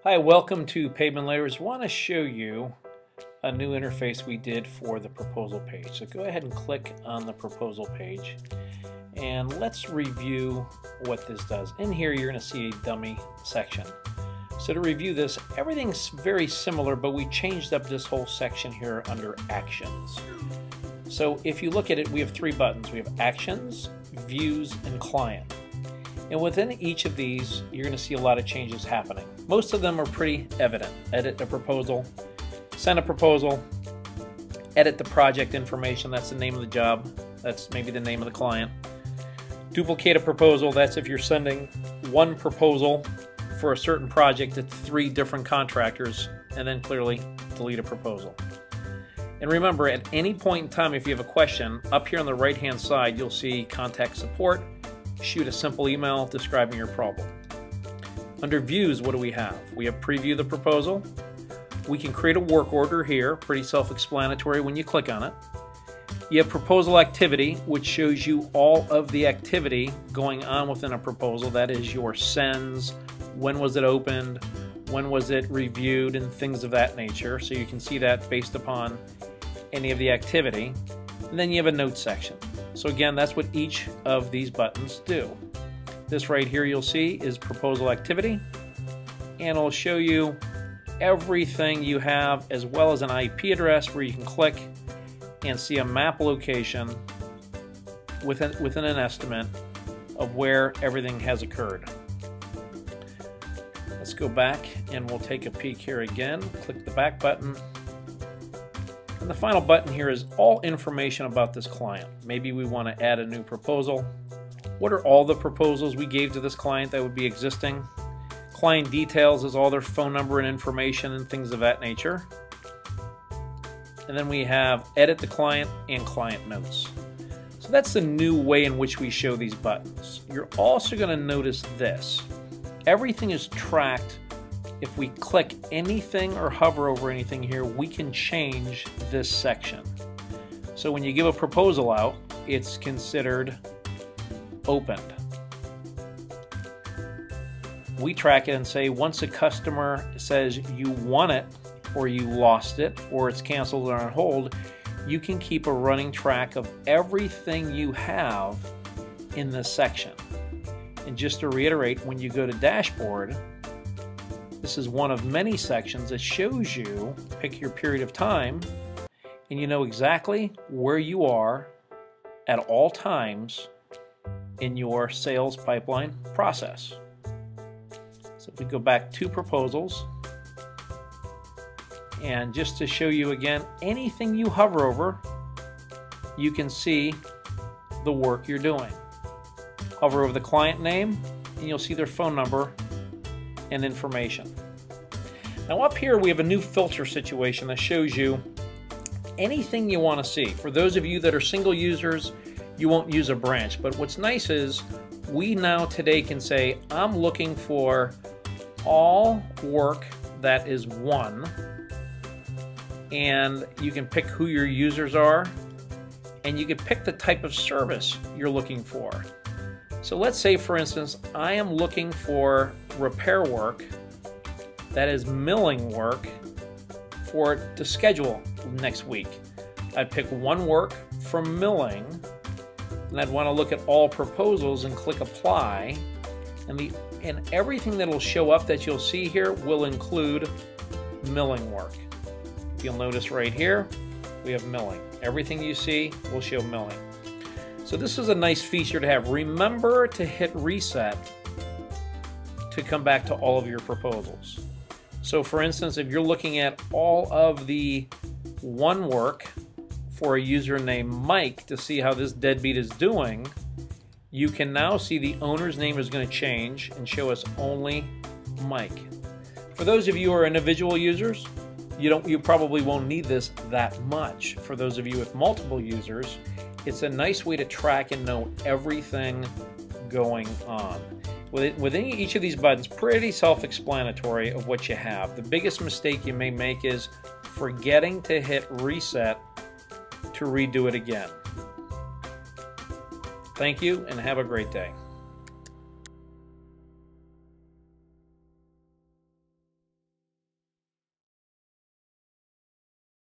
Hi, welcome to Pavement Layers. I want to show you a new interface we did for the proposal page. So go ahead and click on the proposal page and let's review what this does. In here you're going to see a dummy section. So to review this, everything's very similar, but we changed up this whole section here under Actions. So if you look at it, we have three buttons. We have Actions, Views, and Client. And within each of these, you're going to see a lot of changes happening. Most of them are pretty evident. Edit a proposal, send a proposal, edit the project information, that's the name of the job, that's maybe the name of the client. Duplicate a proposal, that's if you're sending one proposal for a certain project to three different contractors, and then clearly delete a proposal. And remember, at any point in time, if you have a question, up here on the right-hand side, you'll see Contact Support. Shoot a simple email describing your problem. Under Views, what do we have? We have Preview the Proposal. We can create a work order here, pretty self-explanatory when you click on it. You have Proposal Activity, which shows you all of the activity going on within a proposal. That is your sends, when was it opened, when was it reviewed, and things of that nature. So you can see that based upon any of the activity. And then you have a Notes section. So again, that's what each of these buttons do. This right here you'll see is Proposal Activity, and it'll show you everything you have, as well as an IP address where you can click and see a map location within an estimate of where everything has occurred. Let's go back and we'll take a peek here again. Click the back button. And the final button here is all information about this client. Maybe we want to add a new proposal. What are all the proposals we gave to this client that would be existing? Client details is all their phone number and information and things of that nature. And then we have Edit the Client and Client Notes. So that's the new way in which we show these buttons. You're also going to notice this. Everything is tracked. If we click anything or hover over anything here, we can change this section. So when you give a proposal out, it's considered opened. We track it and say once a customer says you want it, or you lost it, or it's canceled or on hold, you can keep a running track of everything you have in this section. And just to reiterate, when you go to Dashboard, this is one of many sections that shows you, pick your period of time, and you know exactly where you are at all times in your sales pipeline process. So if we go back to proposals, and just to show you again, anything you hover over, you can see the work you're doing. Hover over the client name, and you'll see their phone number and information. Now up here we have a new filter situation that shows you anything you want to see. For those of you that are single users, you won't use a branch, but what's nice is we now today can say I'm looking for all work that is one, and you can pick who your users are, and you can pick the type of service you're looking for. So let's say, for instance, I am looking for repair work that is milling work for to schedule next week. I'd pick one work for milling, and I'd want to look at all proposals and click Apply, and everything that will show up that you'll see here will include milling work. If you'll notice right here, we have milling. Everything you see will show milling. So this is a nice feature to have. Remember to hit reset to come back to all of your proposals. So for instance, if you're looking at all of the one work for a user named Mike to see how this deadbeat is doing, you can now see the owner's name is going to change and show us only Mike. For those of you who are individual users, you probably won't need this that much. For those of you with multiple users, it's a nice way to track and know everything going on. Within each of these buttons, pretty self-explanatory of what you have. The biggest mistake you may make is forgetting to hit reset to redo it again. Thank you and have a great day.